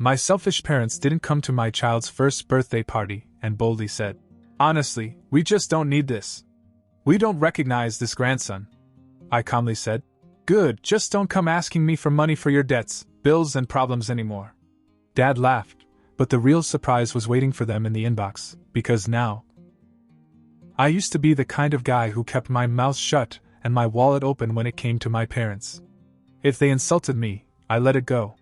My selfish parents didn't come to my child's first birthday party and boldly said, "Honestly, we just don't need this. We don't recognize this grandson." I calmly said, "Good, just don't come asking me for money for your debts, bills, and problems anymore." Dad laughed, but the real surprise was waiting for them in the inbox, because now I used to be the kind of guy who kept my mouth shut and my wallet open when it came to my parents. If they insulted me, I let it go.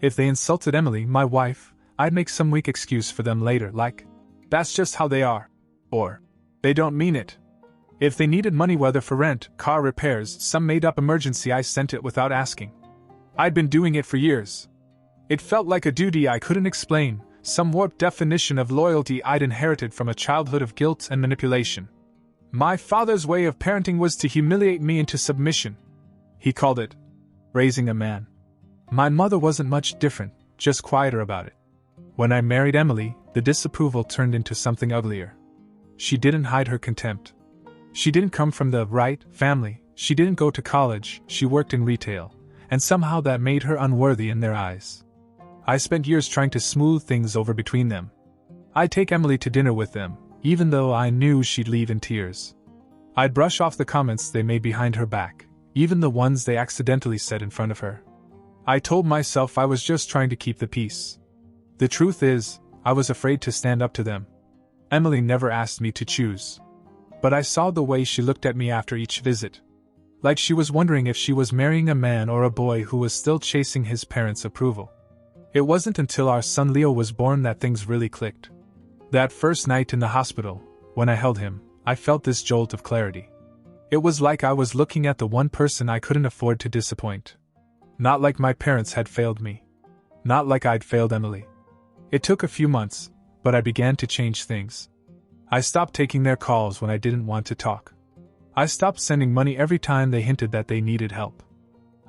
If they insulted Emily, my wife, I'd make some weak excuse for them later, like, "That's just how they are," or, "They don't mean it." If they needed money, whether for rent, car repairs, some made-up emergency, I sent it without asking. I'd been doing it for years. It felt like a duty I couldn't explain, some warped definition of loyalty I'd inherited from a childhood of guilt and manipulation. My father's way of parenting was to humiliate me into submission. He called it raising a man. My mother wasn't much different, just quieter about it. When I married Emily, the disapproval turned into something uglier. She didn't hide her contempt. She didn't come from the right family, she didn't go to college, she worked in retail, and somehow that made her unworthy in their eyes. I spent years trying to smooth things over between them. I'd take Emily to dinner with them, even though I knew she'd leave in tears. I'd brush off the comments they made behind her back, even the ones they accidentally said in front of her. I told myself I was just trying to keep the peace. The truth is, I was afraid to stand up to them. Emily never asked me to choose. But I saw the way she looked at me after each visit. Like she was wondering if she was marrying a man or a boy who was still chasing his parents' approval. It wasn't until our son Leo was born that things really clicked. That first night in the hospital, when I held him, I felt this jolt of clarity. It was like I was looking at the one person I couldn't afford to disappoint. Not like my parents had failed me. Not like I'd failed Emily. It took a few months, but I began to change things. I stopped taking their calls when I didn't want to talk. I stopped sending money every time they hinted that they needed help.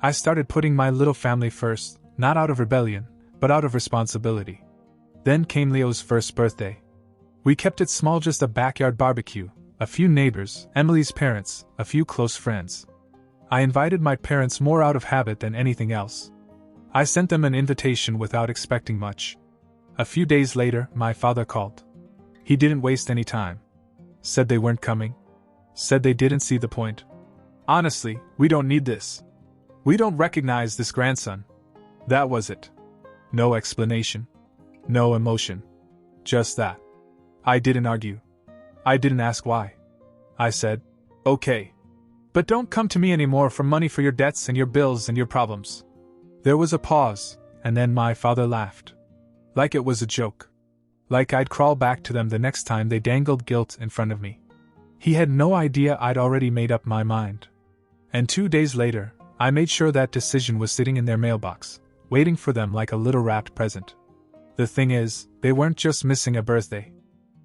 I started putting my little family first, not out of rebellion, but out of responsibility. Then came Leo's first birthday. We kept it small, just a backyard barbecue, a few neighbors, Emily's parents, a few close friends. I invited my parents more out of habit than anything else. I sent them an invitation without expecting much. A few days later, my father called. He didn't waste any time. Said they weren't coming. Said they didn't see the point. "Honestly, we don't need this. We don't recognize this grandson." That was it. No explanation. No emotion. Just that. I didn't argue. I didn't ask why. I said, "Okay. But don't come to me anymore for money for your debts and your bills and your problems." There was a pause, and then my father laughed. Like it was a joke. Like I'd crawl back to them the next time they dangled guilt in front of me. He had no idea I'd already made up my mind. And 2 days later, I made sure that decision was sitting in their mailbox, waiting for them like a little wrapped present. The thing is, they weren't just missing a birthday.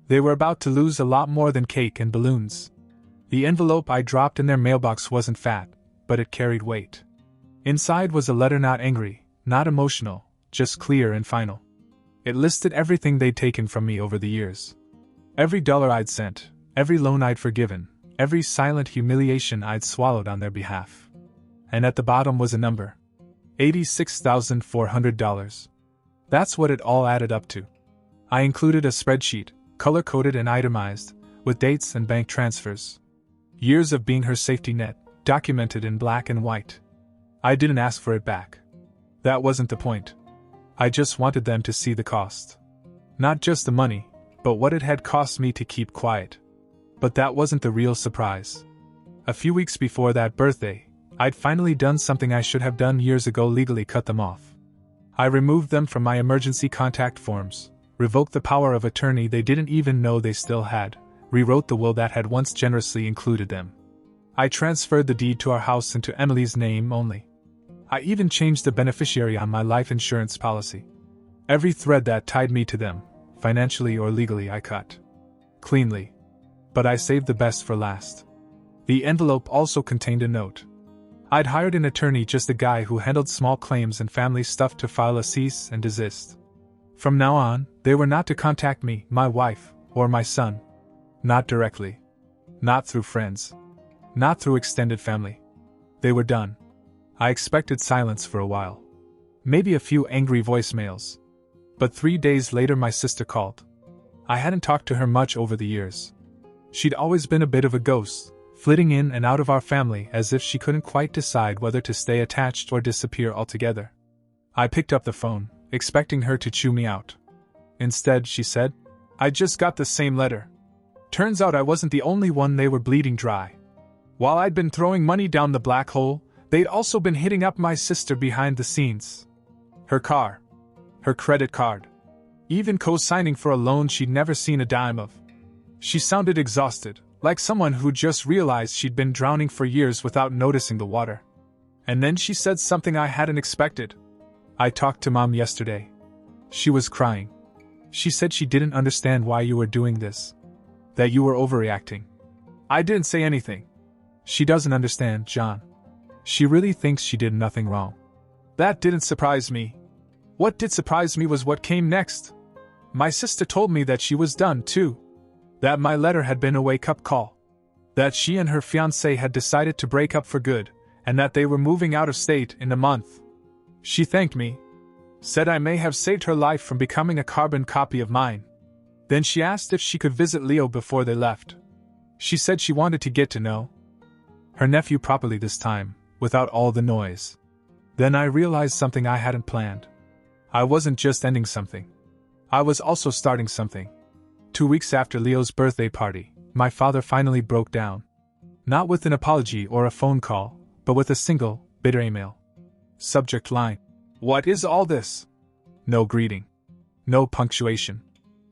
They were about to lose a lot more than cake and balloons. The envelope I dropped in their mailbox wasn't fat, but it carried weight. Inside was a letter, not angry, not emotional, just clear and final. It listed everything they'd taken from me over the years. Every dollar I'd sent, every loan I'd forgiven, every silent humiliation I'd swallowed on their behalf. And at the bottom was a number. $86,400. That's what it all added up to. I included a spreadsheet, color-coded and itemized, with dates and bank transfers. Years of being her safety net, documented in black and white. I didn't ask for it back. That wasn't the point. I just wanted them to see the cost. Not just the money, but what it had cost me to keep quiet. But that wasn't the real surprise. A few weeks before that birthday, I'd finally done something I should have done years ago: legally cut them off. I removed them from my emergency contact forms, revoked the power of attorney they didn't even know they still had, rewrote the will that had once generously included them. I transferred the deed to our house into Emily's name only. I even changed the beneficiary on my life insurance policy. Every thread that tied me to them, financially or legally, I cut. Cleanly. But I saved the best for last. The envelope also contained a note. I'd hired an attorney, just a guy who handled small claims and family stuff, to file a cease and desist. From now on, they were not to contact me, my wife, or my son. Not directly. Not through friends. Not through extended family. They were done. I expected silence for a while. Maybe a few angry voicemails. But 3 days later my sister called. I hadn't talked to her much over the years. She'd always been a bit of a ghost, flitting in and out of our family as if she couldn't quite decide whether to stay attached or disappear altogether. I picked up the phone, expecting her to chew me out. Instead, she said, "I just got the same letter. Turns out I wasn't the only one they were bleeding dry. While I'd been throwing money down the black hole, they'd also been hitting up my sister behind the scenes. Her car. Her credit card. Even co-signing for a loan she'd never seen a dime of." She sounded exhausted, like someone who just realized she'd been drowning for years without noticing the water. And then she said something I hadn't expected. "I talked to Mom yesterday. She was crying. She said she didn't understand why you were doing this. That you were overreacting." I didn't say anything. "She doesn't understand, John. She really thinks she did nothing wrong." That didn't surprise me. What did surprise me was what came next. My sister told me that she was done too. That my letter had been a wake-up call. That she and her fiancé had decided to break up for good, and that they were moving out of state in a month. She thanked me. Said I may have saved her life from becoming a carbon copy of mine. Then she asked if she could visit Leo before they left. She said she wanted to get to know her nephew properly this time, without all the noise. Then I realized something I hadn't planned. I wasn't just ending something. I was also starting something. 2 weeks after Leo's birthday party, my father finally broke down. Not with an apology or a phone call, but with a single, bitter email. Subject line: "What is all this?" No greeting. No punctuation.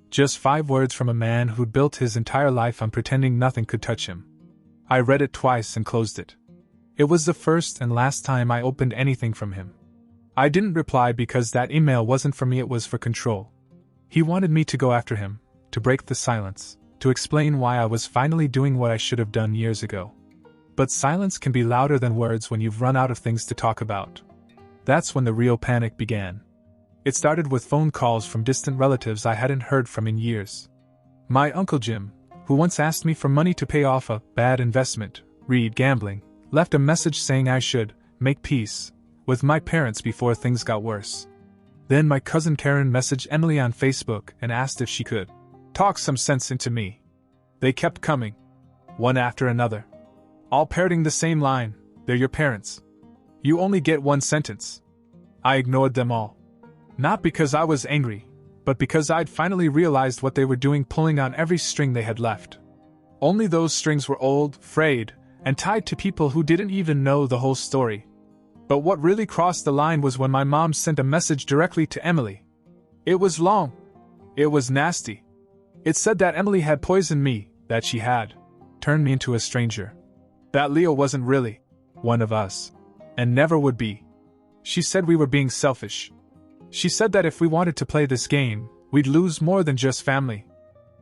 Just 5 words from a man who'd built his entire life on pretending nothing could touch him. I read it twice and closed it. It was the first and last time I opened anything from him. I didn't reply because that email wasn't for me, it was for control. He wanted me to go after him, to break the silence, to explain why I was finally doing what I should have done years ago. But silence can be louder than words when you've run out of things to talk about. That's when the real panic began. It started with phone calls from distant relatives I hadn't heard from in years. My Uncle Jim, who once asked me for money to pay off a bad investment, gambling, left a message saying I should make peace with my parents before things got worse. Then my cousin Karen messaged Emily on Facebook and asked if she could talk some sense into me. They kept coming, one after another, all parroting the same line: "They're your parents. You only get one sentence." I ignored them all. Not because I was angry, but because I'd finally realized what they were doing, pulling on every string they had left. Only those strings were old, frayed, and tied to people who didn't even know the whole story. But what really crossed the line was when my mom sent a message directly to Emily. It was long. It was nasty. It said that Emily had poisoned me, that she had turned me into a stranger. That Leo wasn't really one of us, and never would be. She said we were being selfish. She said that if we wanted to play this game, we'd lose more than just family.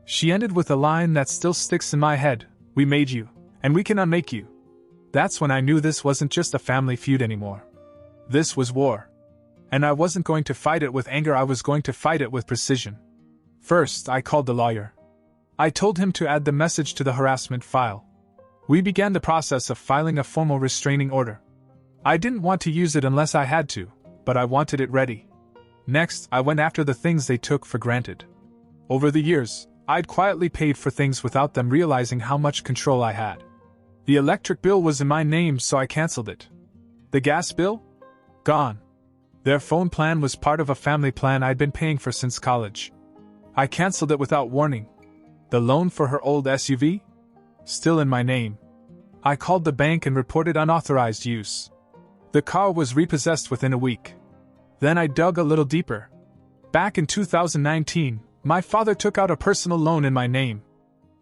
She ended with a line that still sticks in my head: "We made you, and we can unmake you." That's when I knew this wasn't just a family feud anymore. This was war. And I wasn't going to fight it with anger, I was going to fight it with precision. First, I called the lawyer. I told him to add the message to the harassment file. We began the process of filing a formal restraining order. I didn't want to use it unless I had to, but I wanted it ready. Next, I went after the things they took for granted. Over the years, I'd quietly paid for things without them realizing how much control I had. The electric bill was in my name, so I canceled it. The gas bill? Gone. Their phone plan was part of a family plan I'd been paying for since college. I canceled it without warning. The loan for her old SUV? Still in my name. I called the bank and reported unauthorized use. The car was repossessed within a week. Then I dug a little deeper. Back in 2019, my father took out a personal loan in my name.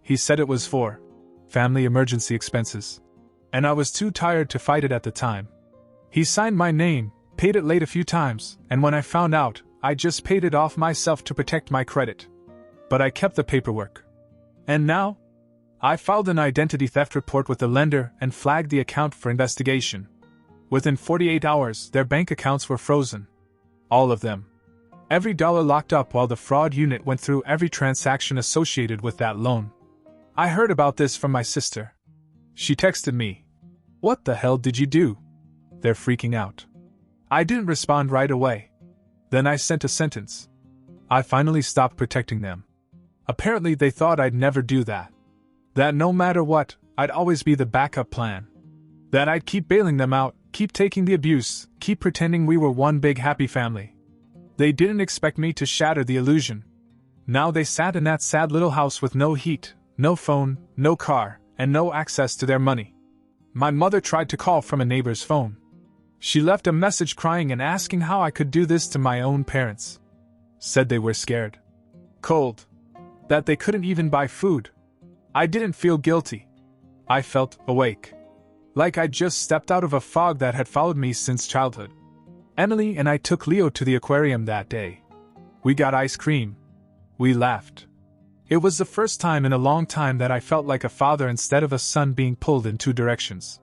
He said it was for family emergency expenses. And I was too tired to fight it at the time. He signed my name, paid it late a few times, and when I found out, I just paid it off myself to protect my credit. But I kept the paperwork. And now? I filed an identity theft report with the lender and flagged the account for investigation. Within 48 hours, their bank accounts were frozen. All of them. Every dollar locked up while the fraud unit went through every transaction associated with that loan. I heard about this from my sister. She texted me. "What the hell did you do?" They're freaking out. I didn't respond right away. Then I sent a sentence. I finally stopped protecting them. Apparently they thought I'd never do that. That no matter what, I'd always be the backup plan. That I'd keep bailing them out, keep taking the abuse, keep pretending we were one big happy family. They didn't expect me to shatter the illusion. Now they sat in that sad little house with no heat, no phone, no car, and no access to their money. My mother tried to call from a neighbor's phone. She left a message crying and asking how I could do this to my own parents. Said they were scared. Cold. That they couldn't even buy food. I didn't feel guilty. I felt awake. Like I'd just stepped out of a fog that had followed me since childhood. Emily and I took Leo to the aquarium that day. We got ice cream. We laughed. It was the first time in a long time that I felt like a father instead of a son being pulled in two directions.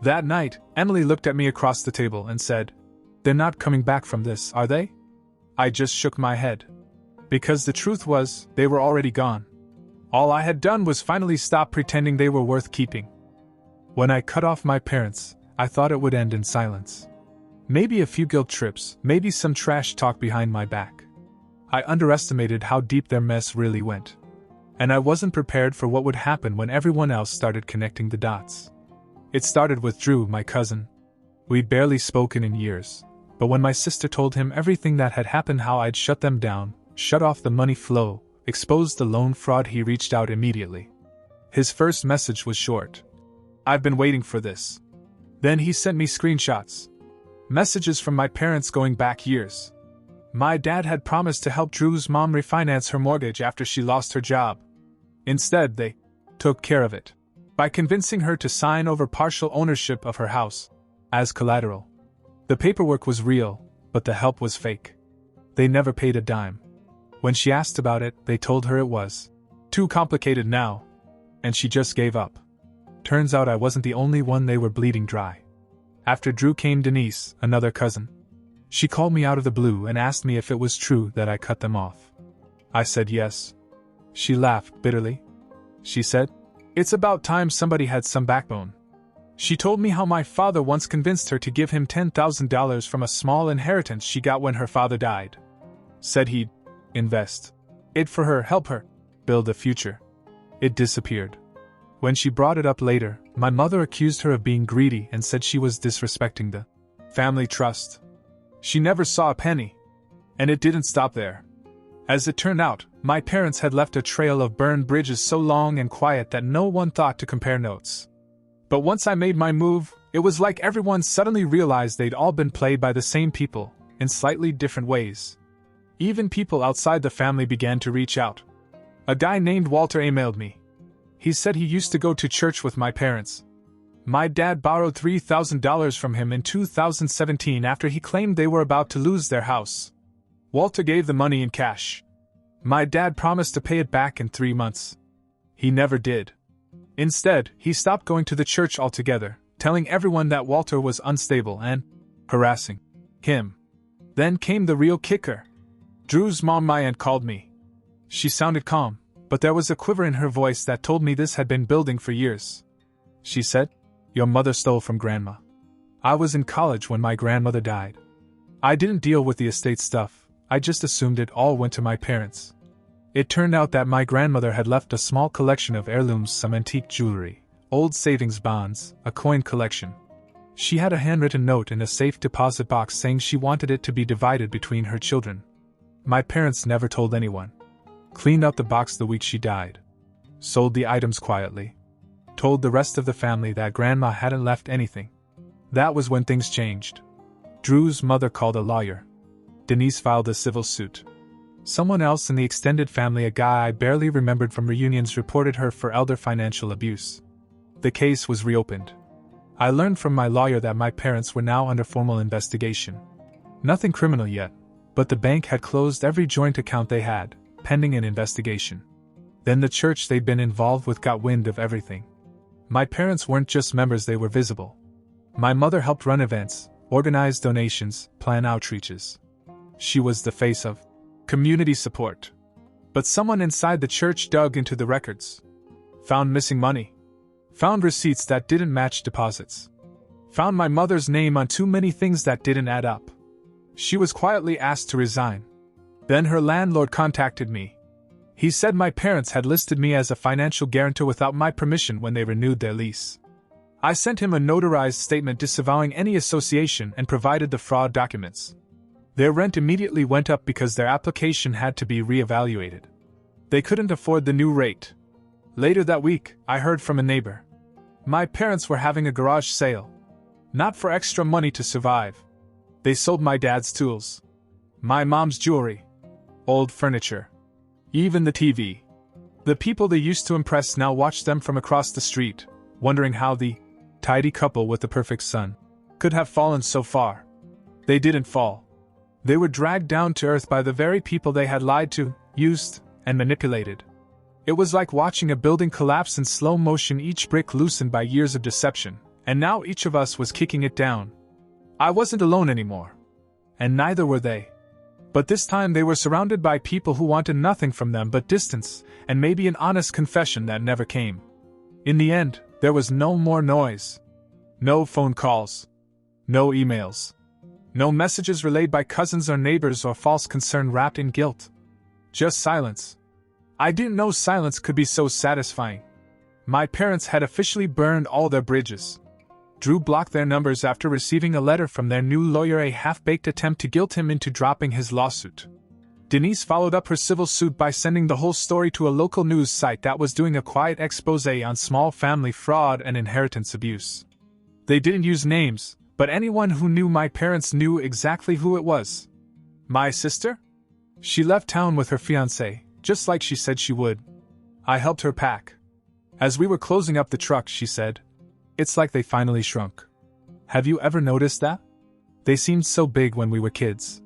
That night, Emily looked at me across the table and said, "They're not coming back from this, are they?" I just shook my head. Because the truth was, they were already gone. All I had done was finally stop pretending they were worth keeping. When I cut off my parents, I thought it would end in silence. Maybe a few guilt trips, maybe some trash talk behind my back. I underestimated how deep their mess really went. And I wasn't prepared for what would happen when everyone else started connecting the dots. It started with Drew, my cousin. We'd barely spoken in years, but when my sister told him everything that had happened, how I'd shut them down, shut off the money flow, exposed the loan fraud, he reached out immediately. His first message was short. "I've been waiting for this." Then he sent me screenshots. Messages from my parents going back years. My dad had promised to help Drew's mom refinance her mortgage after she lost her job. Instead, they took care of it by convincing her to sign over partial ownership of her house as collateral. The paperwork was real, but the help was fake. They never paid a dime. When she asked about it, they told her it was too complicated now, and she just gave up. Turns out I wasn't the only one they were bleeding dry. After Drew came Denise, another cousin. She called me out of the blue and asked me if it was true that I cut them off. I said yes. She laughed bitterly. She said, "It's about time somebody had some backbone." She told me how my father once convinced her to give him $10,000 from a small inheritance she got when her father died. Said he'd invest it for her, help her build a future. It disappeared. When she brought it up later, my mother accused her of being greedy and said she was disrespecting the family trust. She never saw a penny. And it didn't stop there. As it turned out, my parents had left a trail of burned bridges so long and quiet that no one thought to compare notes. But once I made my move, it was like everyone suddenly realized they'd all been played by the same people, in slightly different ways. Even people outside the family began to reach out. A guy named Walter emailed me. He said he used to go to church with my parents. My dad borrowed $3,000 from him in 2017 after he claimed they were about to lose their house. Walter gave the money in cash. My dad promised to pay it back in 3 months. He never did. Instead, he stopped going to the church altogether, telling everyone that Walter was unstable and harassing him. Then came the real kicker. Drew's mom, my aunt, called me. She sounded calm, but there was a quiver in her voice that told me this had been building for years. She said, "Your mother stole from Grandma. I was in college when my grandmother died. I didn't deal with the estate stuff, I just assumed it all went to my parents. It turned out that my grandmother had left a small collection of heirlooms, some antique jewelry, old savings bonds, a coin collection. She had a handwritten note in a safe deposit box saying she wanted it to be divided between her children. My parents never told anyone. Cleaned out the box the week she died. Sold the items quietly. Told the rest of the family that Grandma hadn't left anything. That was when things changed. Drew's mother called a lawyer. Denise filed a civil suit. Someone else in the extended family, a guy I barely remembered from reunions, reported her for elder financial abuse. The case was reopened. I learned from my lawyer that my parents were now under formal investigation. Nothing criminal yet, but the bank had closed every joint account they had, pending an investigation. Then the church they'd been involved with got wind of everything. My parents weren't just members, they were visible. My mother helped run events, organize donations, plan outreaches. She was the face of community support. But someone inside the church dug into the records. Found missing money. Found receipts that didn't match deposits. Found my mother's name on too many things that didn't add up. She was quietly asked to resign. Then her landlord contacted me. He said my parents had listed me as a financial guarantor without my permission when they renewed their lease. I sent him a notarized statement disavowing any association and provided the fraud documents. Their rent immediately went up because their application had to be reevaluated. They couldn't afford the new rate. Later that week, I heard from a neighbor. My parents were having a garage sale. Not for extra money to survive. They sold my dad's tools, my mom's jewelry, old furniture, even the TV. The people they used to impress now watched them from across the street, wondering how the tidy couple with the perfect son could have fallen so far. They didn't fall. They were dragged down to earth by the very people they had lied to, used, and manipulated. It was like watching a building collapse in slow motion, each brick loosened by years of deception, and now each of us was kicking it down. I wasn't alone anymore. And neither were they. But this time they were surrounded by people who wanted nothing from them but distance, and maybe an honest confession that never came. In the end, there was no more noise. No phone calls. No emails. No messages relayed by cousins or neighbors or false concern wrapped in guilt. Just silence. I didn't know silence could be so satisfying. My parents had officially burned all their bridges. Drew blocked their numbers after receiving a letter from their new lawyer, a half-baked attempt to guilt him into dropping his lawsuit. Denise followed up her civil suit by sending the whole story to a local news site that was doing a quiet expose on small family fraud and inheritance abuse. They didn't use names, but anyone who knew my parents knew exactly who it was. My sister? She left town with her fiancé, just like she said she would. I helped her pack. As we were closing up the truck, she said, "It's like they finally shrunk. Have you ever noticed that? They seemed so big when we were kids."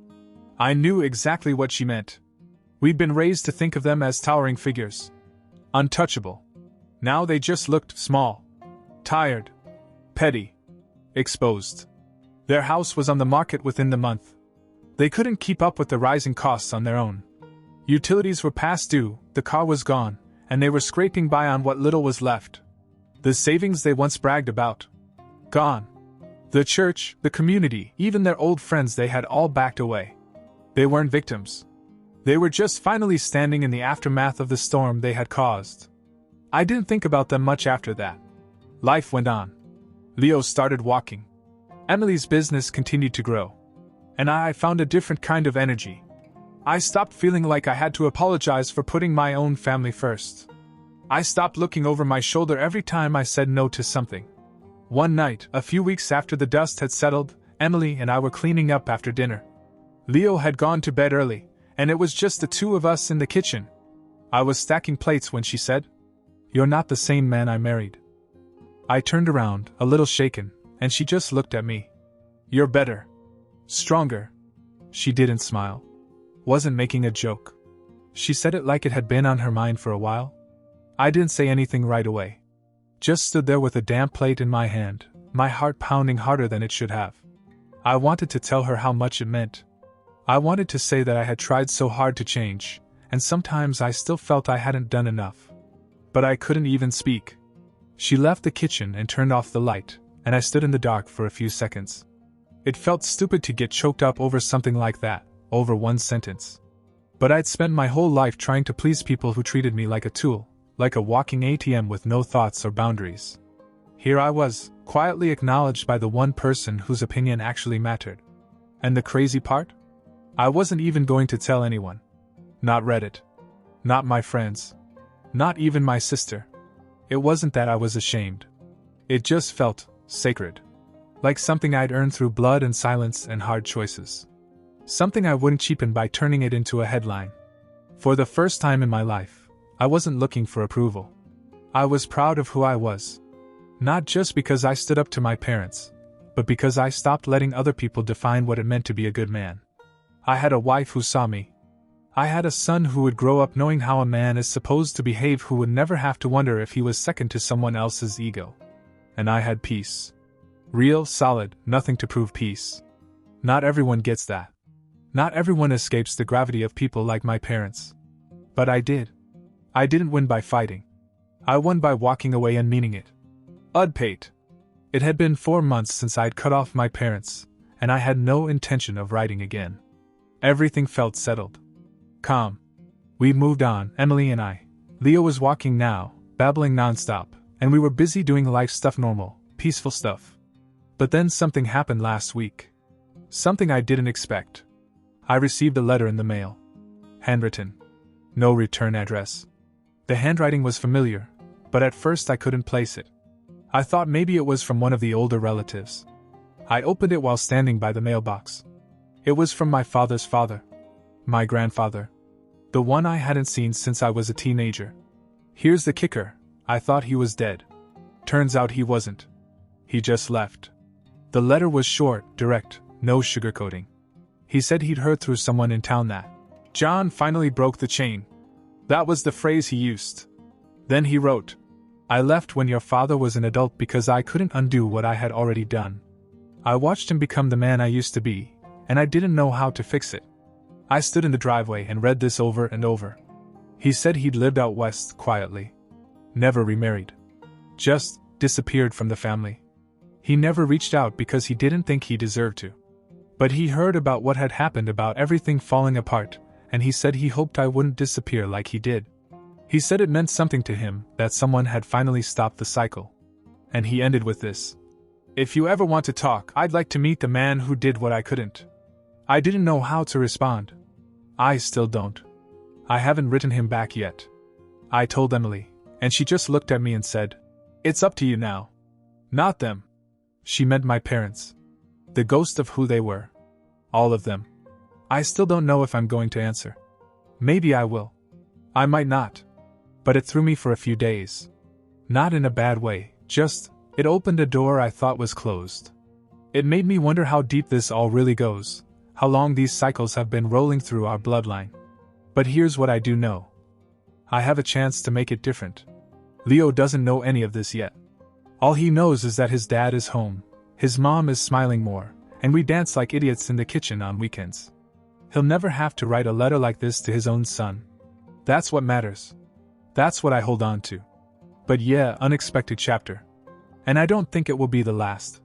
I knew exactly what she meant. We'd been raised to think of them as towering figures. Untouchable. Now they just looked small. Tired. Petty. Exposed. Their house was on the market within the month. They couldn't keep up with the rising costs on their own. Utilities were past due, the car was gone, and they were scraping by on what little was left. The savings they once bragged about. Gone. The church, the community, even their old friends, they had all backed away. They weren't victims. They were just finally standing in the aftermath of the storm they had caused. I didn't think about them much after that. Life went on. Leo started walking. Emily's business continued to grow. And I found a different kind of energy. I stopped feeling like I had to apologize for putting my own family first. I stopped looking over my shoulder every time I said no to something. One night, a few weeks after the dust had settled, Emily and I were cleaning up after dinner. Leo had gone to bed early, and it was just the two of us in the kitchen. I was stacking plates when she said, "You're not the same man I married." I turned around, a little shaken, and she just looked at me. "You're better. Stronger." She didn't smile. Wasn't making a joke. She said it like it had been on her mind for a while. I didn't say anything right away. Just stood there with a damp plate in my hand, my heart pounding harder than it should have. I wanted to tell her how much it meant. I wanted to say that I had tried so hard to change, and sometimes I still felt I hadn't done enough. But I couldn't even speak. She left the kitchen and turned off the light, and I stood in the dark for a few seconds. It felt stupid to get choked up over something like that, over one sentence. But I'd spent my whole life trying to please people who treated me like a tool, like a walking ATM with no thoughts or boundaries. Here I was, quietly acknowledged by the one person whose opinion actually mattered. And the crazy part? I wasn't even going to tell anyone. Not Reddit. Not my friends. Not even my sister. It wasn't that I was ashamed. It just felt sacred. Like something I'd earned through blood and silence and hard choices. Something I wouldn't cheapen by turning it into a headline. For the first time in my life, I wasn't looking for approval. I was proud of who I was. Not just because I stood up to my parents, but because I stopped letting other people define what it meant to be a good man. I had a wife who saw me. I had a son who would grow up knowing how a man is supposed to behave, who would never have to wonder if he was second to someone else's ego. And I had peace. Real, solid, nothing to prove peace. Not everyone gets that. Not everyone escapes the gravity of people like my parents. But I did. I didn't win by fighting. I won by walking away and meaning it. Udpate. It had been 4 months since I'd cut off my parents, and I had no intention of writing again. Everything felt settled. Calm. We moved on, Emily and I. Leo was walking now, babbling nonstop, and we were busy doing life stuff, normal, peaceful stuff. But then something happened last week. Something I didn't expect. I received a letter in the mail. Handwritten. No return address. The handwriting was familiar, but at first I couldn't place it. I thought maybe it was from one of the older relatives. I opened it while standing by the mailbox. It was from my father's father. My grandfather. The one I hadn't seen since I was a teenager. Here's the kicker, I thought he was dead. Turns out he wasn't. He just left. The letter was short, direct, no sugarcoating. He said he'd heard through someone in town that John finally broke the chain. That was the phrase he used. Then he wrote, I left when your father was an adult because I couldn't undo what I had already done. I watched him become the man I used to be, and I didn't know how to fix it. I stood in the driveway and read this over and over. He said he'd lived out west quietly. Never remarried. Just disappeared from the family. He never reached out because he didn't think he deserved to. But he heard about what had happened, about everything falling apart, and he said he hoped I wouldn't disappear like he did. He said it meant something to him that someone had finally stopped the cycle. And he ended with this. If you ever want to talk, I'd like to meet the man who did what I couldn't. I didn't know how to respond. I still don't. I haven't written him back yet. I told Emily, and she just looked at me and said, It's up to you now. Not them. She meant my parents. The ghost of who they were. All of them. I still don't know if I'm going to answer. Maybe I will. I might not. But it threw me for a few days. Not in a bad way, just, it opened a door I thought was closed. It made me wonder how deep this all really goes, how long these cycles have been rolling through our bloodline. But here's what I do know. I have a chance to make it different. Leo doesn't know any of this yet. All he knows is that his dad is home, his mom is smiling more, and we dance like idiots in the kitchen on weekends. He'll never have to write a letter like this to his own son. That's what matters. That's what I hold on to. But yeah, unexpected chapter. And I don't think it will be the last.